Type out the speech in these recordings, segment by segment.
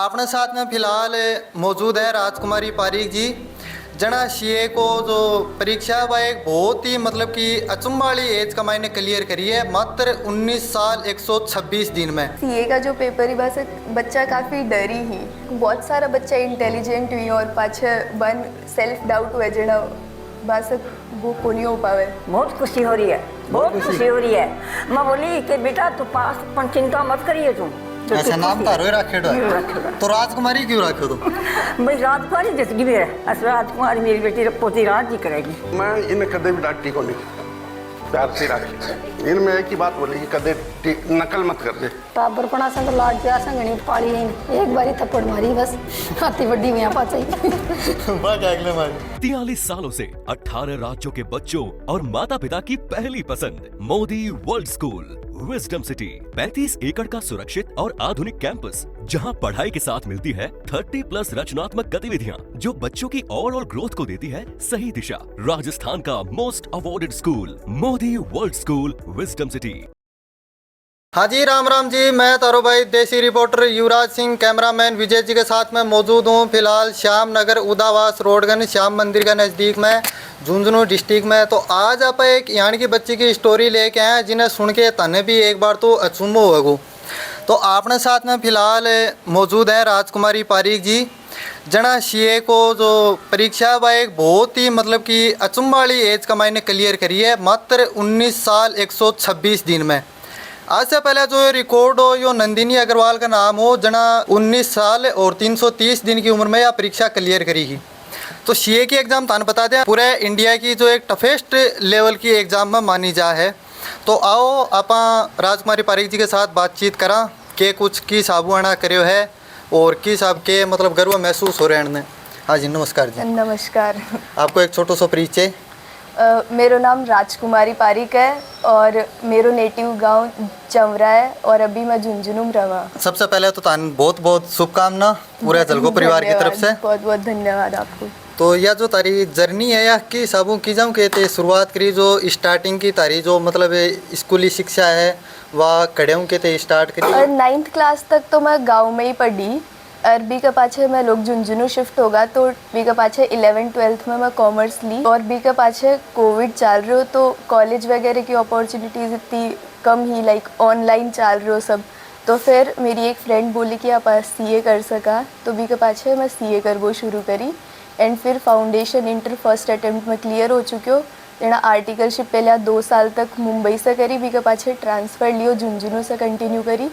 अपने साथ में फिलहाल मौजूद है राजकुमारी पारीक जी। जना सीए को जो परीक्षा है वह एक बहुत ही मतलब कि अचंभा वाली एज का मैंने क्लियर करी है मात्र 19 साल 126 दिन में। सीए का जो पेपर ही बस बच्चा काफ़ी डरी ही बहुत सारा बच्चा इंटेलिजेंट हुई और पाछे बन सेल्फ डाउट हुए जना बस वो को नहीं हो पावे। बहुत खुशी हो रही है, बहुत खुशी हो रही है। मैं बोली कि बेटा तू पास पर चिंता मत करिए तुम। अच्छा नाम तारो ही रखेड़ो है तो राजकुमारी क्यों रखे तुम? भाई राजकुमारी जिसकी भी है अस राजकुमारी मेरी बेटी पोती राज जी करेगी। मैं इन्हें कदे भी डांटी को नहीं, प्यार से राखी। इनमें एक ही बात बोली कि कदे नकल मत कर दे। टाबरपणा संग लाड प्यार संग नहीं पाली एक बारी थप्पड़ मारी बस हाथी बड्डी में पास ही 43 सालों से 18 राज्यों के बच्चों और माता पिता की पहली पसंद Modi world school wisdom city 35 एकड़ का सुरक्षित और आधुनिक कैंपस जहां पढ़ाई के साथ मिलती है 30+ रचनात्मक गतिविधियां जो बच्चों की ओवरऑल ग्रोथ को देती है सही दिशा। राजस्थान का most awarded school Modi world school wisdom city. हाँ जी राम राम जी, मैं तारो भाई देसी रिपोर्टर युवराज सिंह कैमरामैन विजय जी के साथ में मौजूद हूँ। फिलहाल श्याम नगर उदावास रोडगंज श्याम मंदिर के नज़दीक में झुंझुनू डिस्ट्रिक्ट में। तो आज आप एक यानी कि बच्ची की स्टोरी लेके आए जिन्हें सुन के तने भी एक बार तो अचंभो होगो। तो आपने साथ में फिलहाल मौजूद है राजकुमारी पारीक जी। जना सीए को जो परीक्षा है वह एक बहुत ही मतलब कि अचंभा वाली एज का मैंने क्लियर करी है मात्र 19 साल 126 दिन में। आज से पहले जो रिकॉर्ड हो यो नंदिनी अग्रवाल का नाम हो जना 19 साल और 330 दिन की उम्र में यह परीक्षा क्लियर करी ही। तो सीए की एग्ज़ाम तान बता दें पूरे इंडिया की जो एक टफेस्ट लेवल की एग्ज़ाम में मानी जा है। तो आओ आप राजकुमारी पारीक जी के साथ बातचीत करा के कुछ की साबू आना करो है और की साहब के मतलब गर्व महसूस हो रहे हैं। हाँ जी नमस्कार जी। नमस्कार। आपको एक छोटो सा परिचय। मेरो नाम राजकुमारी पारीक है और मेरो नेटिव गांव चमरा है और अभी मैं झुंझुनू में रहा। सबसे पहले तो तान बहुत बहुत शुभकामना पूरे जलगो परिवार की तरफ से। बहुत बहुत धन्यवाद आपको। तो यह जो तारी जर्नी है या कि साबू की जाऊँ कहते शुरुआत करी जो स्टार्टिंग की तारी जो मतलब स्कूली शिक्षा है वह कड़े कहते स्टार्ट करी। 9th क्लास तक तो मैं गांव में ही पढ़ी। अरबी के पाछे मैं लोग झुंझुनू शिफ्ट होगा तो बी के पाछे 11th-12th में मैं कॉमर्स ली और बी के पाछे कोविड चल रहे हो तो कॉलेज वगैरह की अपॉर्चुनिटीज़ इतनी कम ही लाइक ऑनलाइन चल रहे हो सब। तो फिर मेरी एक फ्रेंड बोली कि आप सीए कर सका तो बी के पाछे मैं सीए कर वो शुरू करी एंड फिर फाउंडेशन इंटर फर्स्ट अटेम्प्ट में क्लियर हो चुके हो। जना आर्टिकलशिप पहले 2 साल तक मुंबई से करी बी के पाछे ट्रांसफ़र लियो झुंझुनू से कंटिन्यू करी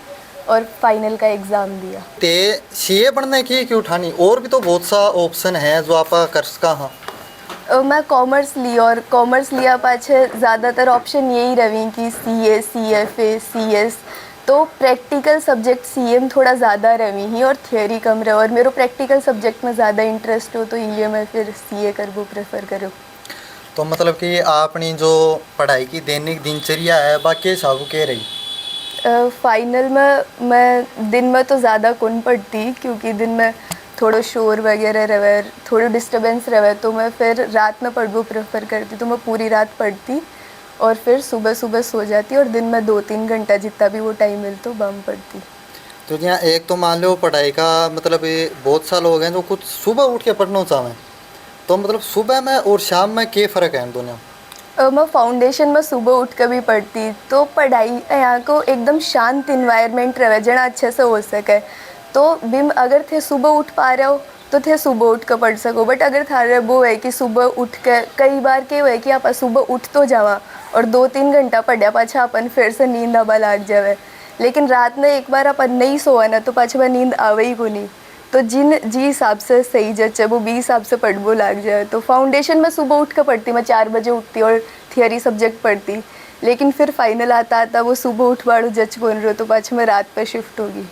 और फाइनल का एग्ज़ाम दिया। ते सीए बनने की क्यों उठानी और भी तो बहुत सा ऑप्शन है जो आप कर सका। हाँ मैं कॉमर्स ली और कॉमर्स लिया पाछे ज़्यादातर ऑप्शन यही रही कि सीए सीएफए सीएस तो प्रैक्टिकल सब्जेक्ट सीए में थोड़ा ज़्यादा रही ही और थियोरी कम रहे और मेरे प्रैक्टिकल सब्जेक्ट में ज़्यादा इंटरेस्ट हो तो ये मैं फिर सीए कर वो प्रेफर करूँ। तो मतलब कि आपनी जो पढ़ाई की दैनिक दिनचर्या है बाकी सब कह रही फाइनल में मैं दिन में तो ज़्यादा कौन पढ़ती क्योंकि दिन में थोड़ा शोर वगैरह रहे थोड़ा डिस्टर्बेंस रहे तो मैं फिर रात में पढ़ना प्रेफर करती तो मैं पूरी रात पढ़ती और फिर सुबह सुबह सो जाती और दिन में 2-3 घंटा जितना भी वो टाइम मिलता बम पढ़ती। तो यहाँ एक तो मान लो पढ़ाई का मतलब बहुत सा लोग हैं जो कुछ सुबह उठ के पढ़ना चाहें तो मतलब सुबह में और शाम में क्या फ़र्क है दोनों? मैं फाउंडेशन में सुबह उठ कर भी पढ़ती तो पढ़ाई यहाँ को एकदम शांत इन्वायरमेंट रहे जना अच्छे से हो सके तो बिम अगर थे सुबह उठ पा रहे हो तो थे सुबह उठ कर पढ़ सको। बट अगर थारे वो है कि सुबह उठ के कई बार क्या है कि आप सुबह उठ तो जावा और 2-3 घंटा पढ़ा पाछा अपन फिर से नींद आबा लाग जावे लेकिन रात में एक बार अपन नहीं सोआ ना तो पाछा में नींद आवे ही को नहीं तो जी हिसाब से सही जचे वो 20 हिसाब से पढ़बो लाग जाए। तो फाउंडेशन में सुबह उठ कर पढ़ती मैं 4 बजे उठती और थियोरी सब्जेक्ट पढ़ती लेकिन फिर फाइनल आता आता वो सुबह उठ वाड़ो जच कौन रहे तो पाछे में रात पे शिफ्ट होगी।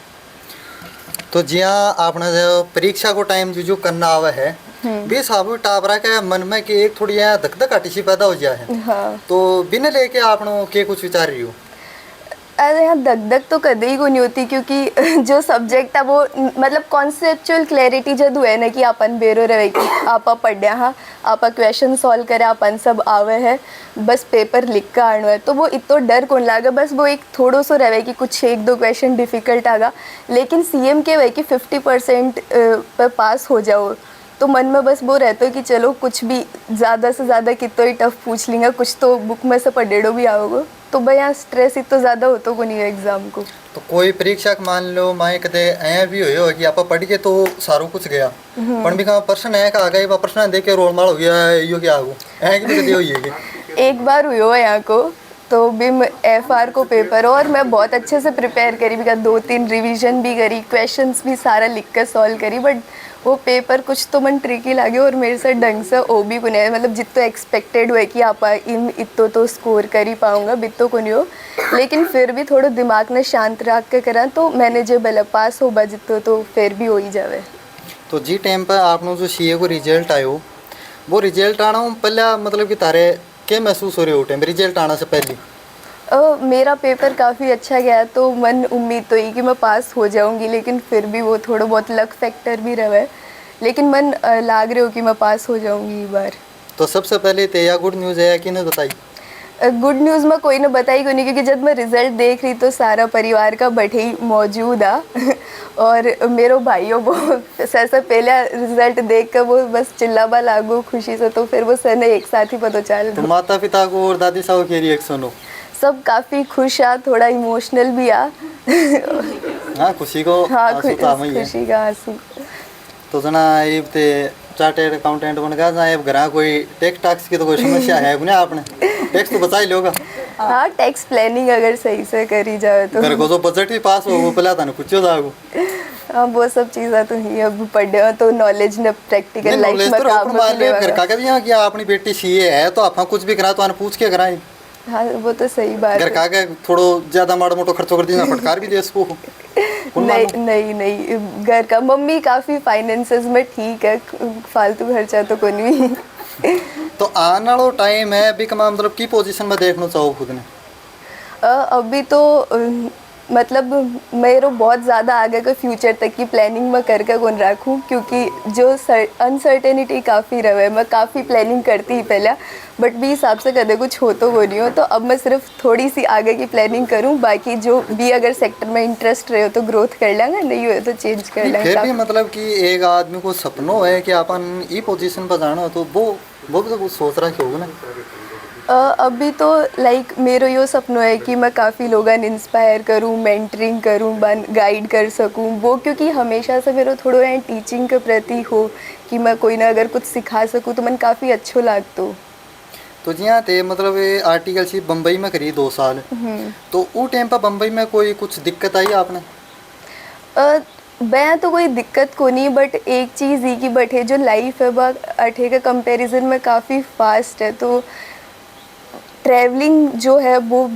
तो जिया आपने जो परीक्षा को टाइम जो करना आवा है भी साबू टाबरा के मन में कि एक थोड़ी धक धक सी पैदा हो जाए है। हाँ। तो बिना लेके आपने के कुछ विचार रही हो? अरे यहाँ दग दग तो कदे ही को नहीं होती, क्योंकि जो सब्जेक्ट है वो मतलब कॉन्सेप्चुअल क्लैरिटी जब है ना कि अपन बेरो रहे कि आपा पढ़े, हाँ आपा क्वेश्चन सॉल्व करे, अपन सब आवे है, बस पेपर लिख कर आना है, तो वो इतना डर कौन लागा। बस वो एक थोड़ो सो रहे कि कुछ एक दो क्वेश्चन डिफ़िकल्ट आगा, लेकिन सीएम के वह कि 50% पर पास हो जाओ, तो मन में बस वो रहता है कि चलो कुछ भी ज़्यादा से ज़्यादा कितना ही टफ पूछ लेंगे, कुछ तो बुक में से पढ़ेड़ो भी आओगे, तो भाई यहाँ स्ट्रेस इतना ज़्यादा होता को नहीं है एग्ज़ाम को। तो कोई परीक्षा के मान लो माए कदे ऐ भी हो कि आप पढ़ के तो सारो कुछ गया, पण भी कहाँ प्रश्न है का आ गए, प्रश्न देख के रोल माल हो गया यो क्या आगो ऐ कि कदे होई है। एक बार हुई हो यहाँ को, तो बिम एफआर को पेपर, और मैं बहुत अच्छे से प्रिपेयर करी, बिका 2-3 रिवीजन भी करी, क्वेश्चंस भी सारा लिख कर सॉल्व करी, बट वो पेपर कुछ तो मन ट्रिकी लगे और मेरे से ढंग से ओ भी को नहीं, मतलब जितना एक्सपेक्टेड हुए कि आप इन इतो तो स्कोर कर ही पाऊँगा, बितो को नहीं हो, लेकिन फिर भी थोड़ा दिमाग ने शांत रख के करा तो मैंने जो बल पास हो बा जितो तो फिर भी हो ही जावे। तो जी टाइम पर आपने जो सीए को रिजल्ट आयो, वो रिजल्ट आना पहले मतलब कि तारे क्या महसूस हो रहे हो टाइम रिजल्ट आना से पहले? मेरा पेपर काफ़ी अच्छा गया, तो मन उम्मीद तो ही कि मैं पास हो जाऊंगी, लेकिन फिर भी वो थोड़ा बहुत लक फैक्टर भी रहा है, लेकिन मन लाग रहे हो कि मैं पास हो जाऊंगी इस बार। तो सबसे पहले तो यह गुड न्यूज़ है कि नहीं बताई? गुड न्यूज़ में कोई ने बताई को नहीं, क्योंकि जब मैं रिज़ल्ट देख रही तो सारा परिवार का बैठे ही मौजूद आ और मेरे भाइयों वो सबसे पहले रिज़ल्ट देख कर वो बस चिल्लाबा लागो खुशी से, तो फिर वो सने एक साथ ही पता चल। तो माता पिता को और दादी साहब के रिएक्शन हो? सब काफ़ी खुश आ, थोड़ा इमोशनल भी आ। हाँ खुशी को हाँ आंसू तो आम ही है। खुशी का आंसू। तो जना ये ते चार्टेड अकाउंटेंट बन गया, जहाँ अब घर कोई टैक्स की तो कोई समस्या है ना, आपने टैक्स तो बचा ही लोगा। हाँ टैक्स प्लानिंग अगर सही से करी जाए तो घर को जो बजट भी पास हो वो पहले था ना कुछ जाओ। हाँ वो सब चीज़ें तो ही अब पढ़े तो नॉलेज ने प्रैक्टिकल लाइफ में काम में भी घर का भी यहाँ किया अपनी बेटी सीए है तो आप कुछ भी करा तो आने पूछ के कराएं। हाँ वो तो सही बात घर है। का के थोड़ो ज्यादा माड़ा मोटो खर्चो कर दिया फटकार भी दे इसको। नहीं घर का मम्मी काफ़ी फाइनेंसेस में ठीक है, फालतू खर्चा तो कोई नहीं। तो आने वाला टाइम है अभी कमा मतलब की पोजीशन में देखना चाहो खुद ने? अभी तो मतलब मेरे बहुत ज़्यादा आगे का फ्यूचर तक की प्लानिंग मैं करके कौन रखूँ, क्योंकि जो अनसर्टेनिटी काफ़ी रहे, मैं काफ़ी प्लानिंग करती ही पहले, बट भी हिसाब से कदे कुछ हो तो वो नहीं हो, तो अब मैं सिर्फ थोड़ी सी आगे की प्लानिंग करूँ, बाकी जो भी अगर सेक्टर में इंटरेस्ट रहे हो तो ग्रोथ कर लेंगे, नहीं हो तो चेंज कर लेंगे। फिर भी मतलब कि एक आदमी को सपनों है कि अपन ई पोजीशन पर जाना हो तो वो भी तो कुछ सोच रहा क्यों ना? अभी तो लाइक मेरा यो सपना है कि मैं काफ़ी लोगों इंस्पायर करूँ, मेंटरिंग करूँ, गाइड कर सकूँ, वो क्योंकि हमेशा से मेरा थोड़ा टीचिंग के प्रति हो कि मैं कोई ना अगर कुछ सिखा सकूँ तो मन काफ़ी अच्छो लागतो। तो जी हाँ थे मतलब आर्टिकल सी बम्बई में करी 2 साल, तो वो टाइम पर बम्बई में कोई कुछ दिक्कत आई आपने? मैं तो कोई दिक्कत को नहीं, बट एक चीज़ ही कि बटे जो लाइफ है वह अठे के कंपैरिजन में काफ़ी फास्ट है, तो ट्रैवलिंग जो है वो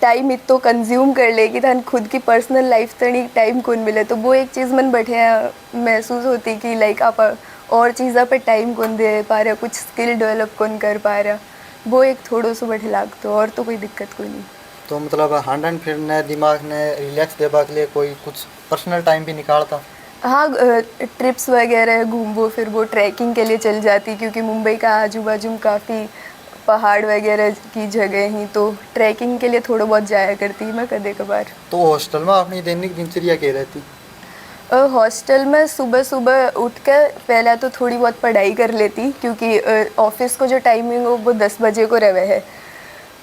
टाइम इतो कंज्यूम कर लेगी था खुद की पर्सनल लाइफ तनी टाइम कौन मिले, तो वो एक चीज़ मन बैठे महसूस होती कि लाइक आप और चीज़ा पे टाइम कौन दे पा रहे, कुछ स्किल डेवलप कौन कर पा रहा, वो एक थोड़ो सो बैठे लागतो, और तो कोई दिक्कत कोई नहीं। तो मतलब हांडन फिरने दिमाग ने रिलैक्स देने के लिए कोई कुछ पर्सनल टाइम भी निकालता? हाँ ट्रिप्स वगैरह घूमो फिर वो ट्रैकिंग के लिए चल जाती, क्योंकि मुंबई का आजू बाजू में काफ़ी पहाड़ वगैरह की जगह ही, तो ट्रैकिंग के लिए थोड़ा बहुत जाया करती मैं कदे कबार। तो हॉस्टल में अपनी दैनिक दिनचर्या क्या रहती? हॉस्टल में सुबह सुबह उठ कर पहले तो थोड़ी बहुत पढ़ाई कर लेती, क्योंकि ऑफिस को जो टाइमिंग हो वो 10 बजे को रहे है,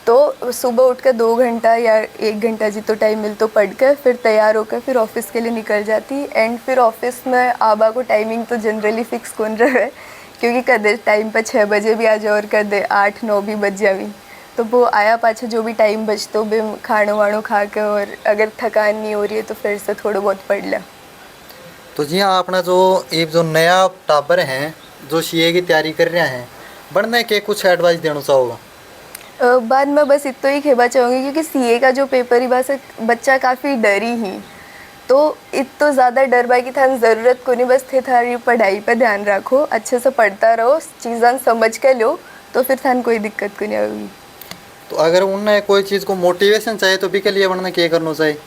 तो सुबह उठ कर 2 घंटा या 1 घंटा जितना टाइम मिल तो पढ़ कर फिर तैयार होकर फिर ऑफिस के लिए निकल जाती। एंड फिर ऑफिस में आबा को टाइमिंग तो जनरली फिक्स कौन रहे, क्योंकि कदे टाइम पर 6 बजे भी आ जाओ और कदे 8-9 भी बज जावी, तो वो आया पाछा जो भी टाइम बचतो भी खानो वाणो खा के, और अगर थकान नहीं हो रही है तो फिर से थोड़ा बहुत पढ़ लिया। तो जी हाँ अपना जो नया टाबर हैं जो सीए की तैयारी कर रहे हैं बढ़ने के कुछ एडवाइस देना चाहोगा? बाद में बस इतना ही कहना चाहूँगी, क्योंकि सीए का जो पेपर ही बस बच्चा काफ़ी डरी ही, तो इतना ज़्यादा डर बा की थान ज़रूरत को नहीं, बस थे थारी पढ़ाई पर ध्यान रखो, अच्छे से पढ़ता रहो, चीज़ां समझ के लो, तो फिर थान कोई दिक्कत को नहीं आएगी। तो अगर उन्हें कोई चीज़ को मोटिवेशन चाहिए तो भी के लिए वरना क्या करना चाहिए?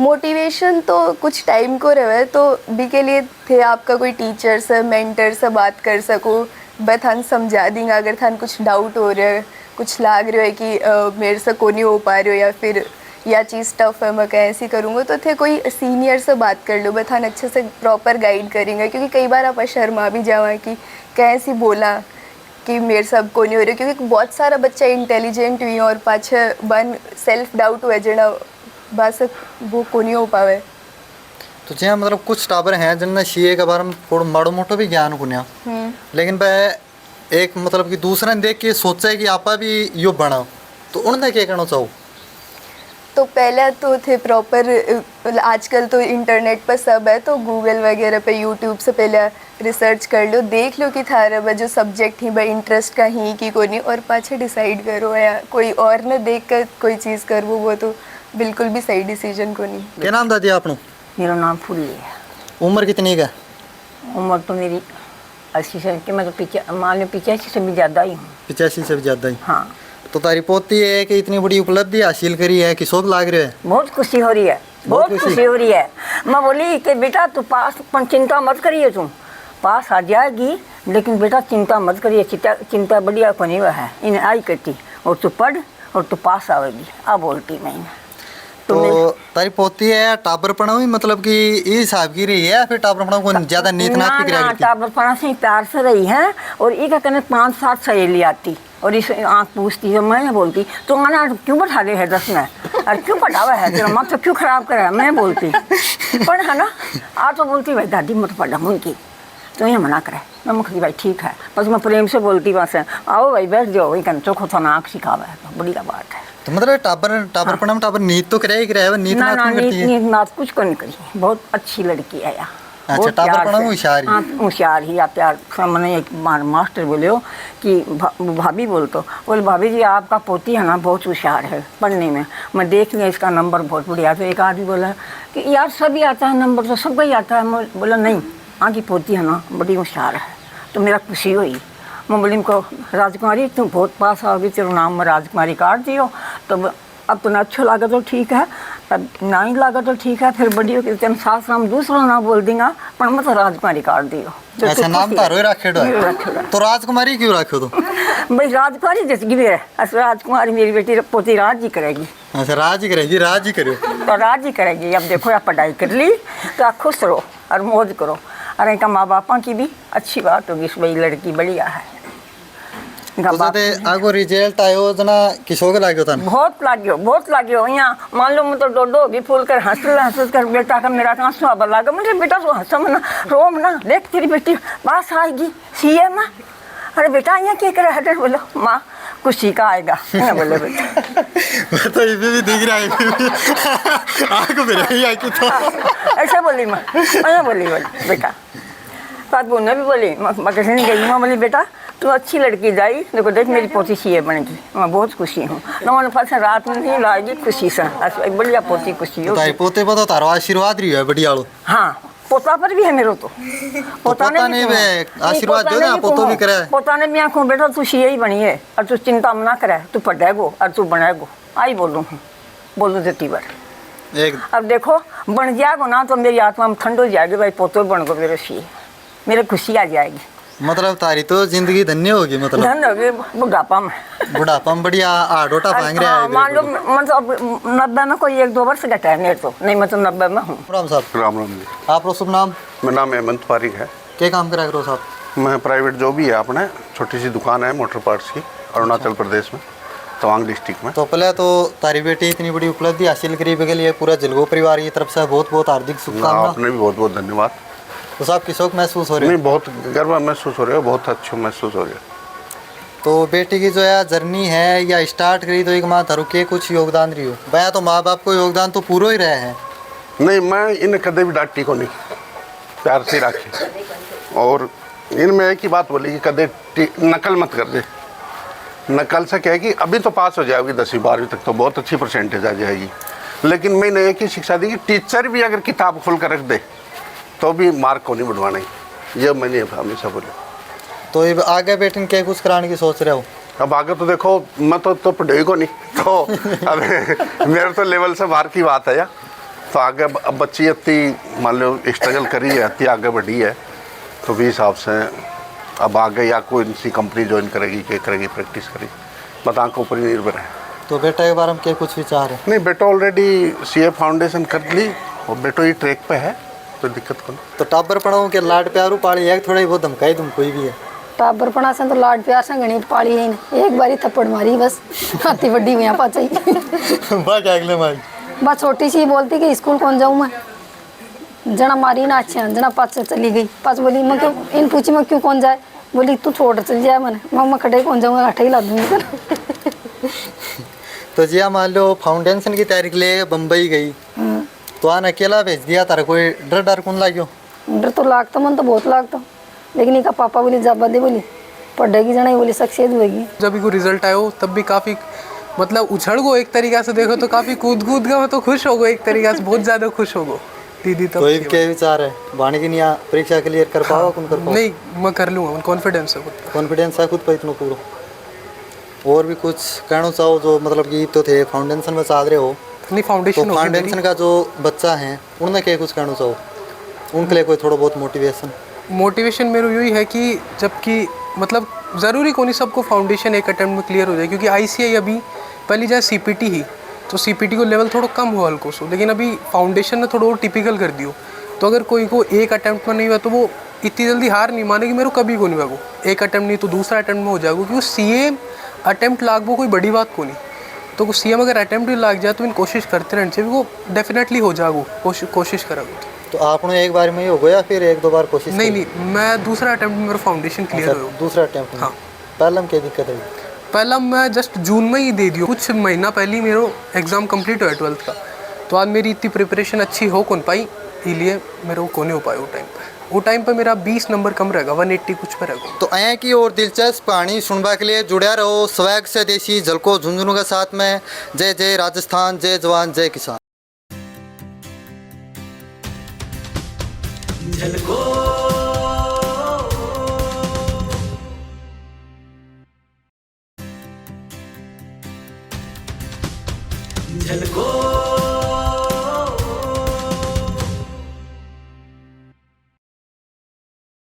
मोटिवेशन तो कुछ टाइम को रहे तो भी के लिए थे आपका कोई टीचर से मेंटर से बात कर सको, बस थान समझा देंगे अगर थान कुछ डाउट हो रहा है, कुछ लाग रहा है कि मेरे से को नहीं हो पा रही हो या फिर या चीज़ टफ है मैं कैसे करूँगा, तो थे कोई सीनियर से बात कर लो, बस थान अच्छे से प्रॉपर गाइड करेंगे। क्योंकि कई बार आप शर्मा भी जावा कि कैसी बोला कि मेरे से अब को नहीं हो रही, क्योंकि बहुत सारा बच्चा इंटेलिजेंट हुई और पाछे बन सेल्फ डाउट हुआ जना बस वो को नहीं हो पावे। तो जी मतलब कुछ टाबर हैं जिनने सीए के बारे में थोड़ा माड़ो मोटो भी ज्ञान कुनिया, लेकिन वह एक मतलब कि दूसरे ने देख के सोचा कि आपा भी यो बनाओ, तो उन्हें क्या कहना चाहो? तो पहले तो थे प्रॉपर, आजकल तो इंटरनेट पर सब है, तो गूगल वगैरह पे यूट्यूब से पहले रिसर्च कर लो, देख लो कि थारा जो सब्जेक्ट ही भाई इंटरेस्ट का ही कि को नहीं, और पाछे डिसाइड करो या कोई और ने देख कर कोई चीज़ कर वो तो बिल्कुल भी सही डिसीजन को नहीं। क्या नाम दादी आपनो? मेरा नाम फुल्ली है। उम्र कितनी का? उम्र तो मेरी 80 से कि मैं तो मान लो 85 से भी ज़्यादा ही हूँ। 85 से भी ज़्यादा ही? हाँ। तो तारी पोती है कि इतनी बड़ी उपलब्धि हासिल करी है कि शौक लाग रहा है? बहुत खुशी हो रही है, बहुत खुशी हो रही है। मैं बोली कि बेटा तू पास, पर चिंता मत करिए, तुम पास आ जाएगी, लेकिन बेटा चिंता मत करिए, चिंता बढ़िया को नहीं हुआ है इन आई करती, और तू पढ़ और तू पास आवेगी। अब बोलती मैं तो तारी पोती है टाबर पढ़ा हुई मतलब कि इस हिसाब की रही है, फिर टाबर पढ़ा को ज्यादा नीत नात की ना टाबर पढ़ा से प्यार से रही है, और एक कहने 5-7 सहेली आती और इस आँख पूछती है, मैं बोलती तो आना क्यों बैठा रहे है 10 में, और क्यों पढ़ावा है तेरा मत तो क्यों खराब करा, मैं बोलती पढ़ है ना, आ तो बोलती भाई दादी मत पढ़ा मुनकी, तो ये मना करे, मैं मुखी भाई ठीक है, बस मैं प्रेम से बोलती वहाँ से आओ भाई बैठ जाओ, वही कहना चोखो था ना आँख सिखावा है, तो बढ़िया बात है। तो मतलब टाबर पढ़ा में टाबर नीत तो करे ही करे, नीत ना नात ना नहीं करती है? नीत नात कुछ को नहीं करी, बहुत अच्छी लड़की है यार। अच्छा, टाबर पढ़ा होशियार ही? हाँ होशियार ही। आप यार मैंने एक मास्टर बोले हो कि भाभी बोले भाभी जी आपका पोती है ना बहुत होशियार है पढ़ने में, मैं देख लिया इसका नंबर बहुत बढ़िया। तो एक आदमी बोला कि यार सभी आता है नंबर, तो सबका ही आता है। मैं बोला नहीं, हाँ की पोती है ना बड़ी होशियार है। तो मेरा खुशी हुई। मैं बोली उनको राजकुमारी तुम बहुत पास आओगी, तेरा नाम में राजकुमारी काट दियो। तो अब तो ना अच्छा लगा तो ठीक है, अब ना ही लगा तो ठीक है, फिर बड़ी होगी तेन सास नाम दूसरा ना बोल देंगे, पर मैं तो राजकुमारी काट दियो। तो अच्छा नाम तारो ही रखे तो राजकुमारी क्यों रखे तो? भाई राजकुमारी जिसकी भी है, राजकुमारी मेरी बेटी पोती राज ही करेगी। अच्छा राज ही करेगी, राज ही करो तो राज ही करेगी। अब देखो आप पढ़ाई कर ली तो आप खुश रहो और मौज करो, और इनका माँ बापा की भी अच्छी बात होगी, भाई लड़की बढ़िया है। तो आगो रिजल्ट आयो जना किसो के लाग्यो था? बहुत लाग्यो यहाँ मान लो मैं तो डोडो भी फूल कर हंस कर बेटा का मेरा आंसू आबर लागा। मुझे बेटा तो हंस मना रोम ना, देख तेरी बेटी पास आएगी सीए में। अरे बेटा यहाँ क्या करे है? बोलो माँ खुशी का आएगा ना, बोले बेटा तो ये भी दिख रहा है आगो मेरा ही आई तो ऐसे बोली माँ, मैं बोली बेटा बात बोलने भी बोली। मैं कैसे नहीं गई, मैं बोली बेटा तू अच्छी लड़की जाई, देखो देख मेरी पोती सीए बनेगी, मैं बहुत खुशी हूँ। ना पास रात में नहीं लाएगी खुशी से, बढ़िया पोती खुशी हो। पोते पर तो तारो आशीर्वाद रही है बढ़िया लो। हाँ पोता पर भी है मेरे तो पोता ने भी आशीर्वाद दो ना, पोतो भी करे। पोता ने भी आँखों बेटा तू सीए ही बनी है, और तू चिंता मना करे, तू पढ़ेगो और तू बनेगो। आई बोलो देती बार एक अब देखो बन जाएगो ना तो मेरी आत्मा में ठंड हो जाएगी, भाई पोतो बन गो मेरे सीए, मेरे खुशी आ जाएगी। मतलब तारी तो जिंदगी धन्य होगी, मतलब धन्य होगी बुढ़ापा में बढ़िया आडोटा भांग रहा है। मान लो मतलब 90 में कोई 1-2 वर्ष घटा है मेरे तो, नहीं मैं तो 90 में हूँ। राम साहब। राम राम जी। आप शुभ नाम? मेरा नाम हेमंत पारिक है। क्या काम करा करो साहब? मैं प्राइवेट जॉब ही है, अपने छोटी सी दुकान है मोटर पार्ट्स की, अरुणाचल प्रदेश में तवांग डिस्ट्रिक्ट में। तो पहले तो तारी बेटी इतनी बड़ी उपलब्धि हासिल करी के लिए पूरा जलगो परिवार की तरफ से बहुत बहुत हार्दिक शुभकामनाएं। आपने भी बहुत बहुत धन्यवाद। तो साहब किस वक्त महसूस हो रही है? नहीं बहुत गर्व महसूस हो रहा है, बहुत अच्छा महसूस हो रहा है। तो बेटी की जो है जर्नी है या स्टार्ट करी तो एक माँ धरू के कुछ योगदान रही हो भैया, तो माँ बाप को योगदान तो पूरा ही रहे हैं। नहीं मैं इन्हें कदे भी डांटी को नहीं, प्यार से रखे, और इनमें एक ही बात बोली कि कदे नकल मत कर दे। नकल से क्या है कि अभी तो पास हो जाएगी 10वीं 12वीं तक तो बहुत अच्छी परसेंटेज आ जाएगी, लेकिन मैंने एक ही शिक्षा दी कि टीचर भी अगर किताब खोल कर रख दे तो भी मार्क को नहीं बढ़वाना, ये मैंने हमेशा बोला। तो ये आगे बेटन क्या कुछ कराने की सोच रहे हो? अब आगे तो देखो, मैं तो पढ़े को नहीं तो अब मेरे तो लेवल से बाहर की बात है यार। तो आगे अब बच्ची इतनी मान लो स्ट्रगल करी है, इतनी आगे बढ़ी है, तो भी हिसाब से अब आगे या कोई सी कंपनी ज्वाइन करेगी, क्या करेगी, प्रैक्टिस करेगी, बता के ऊपर ही निर्भर है। तो बेटा के बारे में क्या कुछ विचार है? नहीं, बेटा ऑलरेडी सीए फाउंडेशन कर ली और बेटो ही ट्रैक पे है, तो दिक्कत को नहीं। तो टाबर पढ़ाऊँ के लाड प्यारू पाली है, थोड़ा ही बहुत धमकाई तुम कोई भी है? टाबर पड़ा से तो लाड प्यार से घनी पाली है, एक बारी थप्पड़ मारी बस, हाथी बड्डी हुई पाच ही बाकी अगले मारी बस छोटी सी बोलती कि स्कूल कौन जाऊँ मैं, जना मारी ना अच्छा, जना पास से चली गई। पास बोली मैं क्यों, इन पूछी मैं क्यों कौन जाए, बोली तू छोड़ चल जाए, मैंने मैं खड़े कौन जाऊँगा, अठे ही ला दूँगी। तो जिया मान लो फाउंडेशन की तैयारी के लिए बम्बई गई, तो आन अकेला भेज दिया, तारा कोई डर कौन लाग्यो? डर तो लागता, मन तो बहुत लागता, लेकिन इनका पापा बोली जाबा दे, बोली पढ़ेगी जना, बोली सक्सेस हुएगी। जब भी रिजल्ट आयो तब भी काफ़ी मतलब उछल गो, एक तरीक़ा से देखो तो काफ़ी कूद गए, मैं तो खुश हो गो, एक तरीक़ा से बहुत ज़्यादा खुश हो गो दीदी। तो क्या विचार है बाणी की नहीं परीक्षा क्लियर कर पाओ? कौन कर पाओ? नहीं, मैं कर लूँगा, कॉन्फिडेंस है खुद, कॉन्फिडेंस है खुद पर इतना पूरा। और भी कुछ कहना चाहो जो मतलब कि तो थे फाउंडेशन में चाह रहे हो, नहीं फाउंडेशन तो फाउंडेशन का जो बच्चा है उन्हें क्या कुछ कहना चाहो, उनके लिए कोई थोड़ा बहुत मोटिवेशन मेरा यही है कि जबकि मतलब ज़रूरी को नहीं सबको फाउंडेशन एक अटेम्प्ट में क्लियर हो जाए, क्योंकि ICI अभी पहली जाए CPT ही, तो CPT को लेवल थोड़ा कम हो हल्को सो, लेकिन अभी फाउंडेशन ने थोड़ा और टिपिकल कर दियो। तो अगर कोई को एक अटेम्प्ट में नहीं हुआ तो वो इतनी जल्दी हार नहीं मानेगी, मेरे को कभी को नहीं हुआ, एक अटेम्प्ट नहीं तो दूसरा अटेम्प्ट में हो जाएगा, क्योंकि CA अटेम्प्ट लाग वो कोई बड़ी बात को नहीं। तो CA में अगर अटेम्प्ट भी लाग जाए तो इन कोशिश करते रहने चाहिए, वो डेफिनेटली हो जाएगा, कोशिश करेगा। तो आपने एक बार में ही हो गया फिर एक दो बार कोशिश? नहीं, मैं दूसरा अटेम्प्ट में मेरा फाउंडेशन क्लियर हो। दूसरा अटेम्प्ट? हाँ। पहला में क्या दिक्कत है? पहला मैं जस्ट जून में ही दे दियो, कुछ महीना पहले ही मेरा एग्ज़ाम कंप्लीट हुआ 12th का, तो आज मेरी इतनी प्रिपरेशन अच्छी हो कौन पाई, इसलिए मेरे को कोने हो पाया वो टाइम पे मेरा 20 नंबर कम रहेगा, 180 कुछ पे रहेगा। तो आया की और दिलचस्प कहानी सुनवा के लिए जुड़े रहो स्वैग से देसी झलको झुंझुनू के साथ में। जय जय राजस्थान, जय जवान, जय किसान। झलको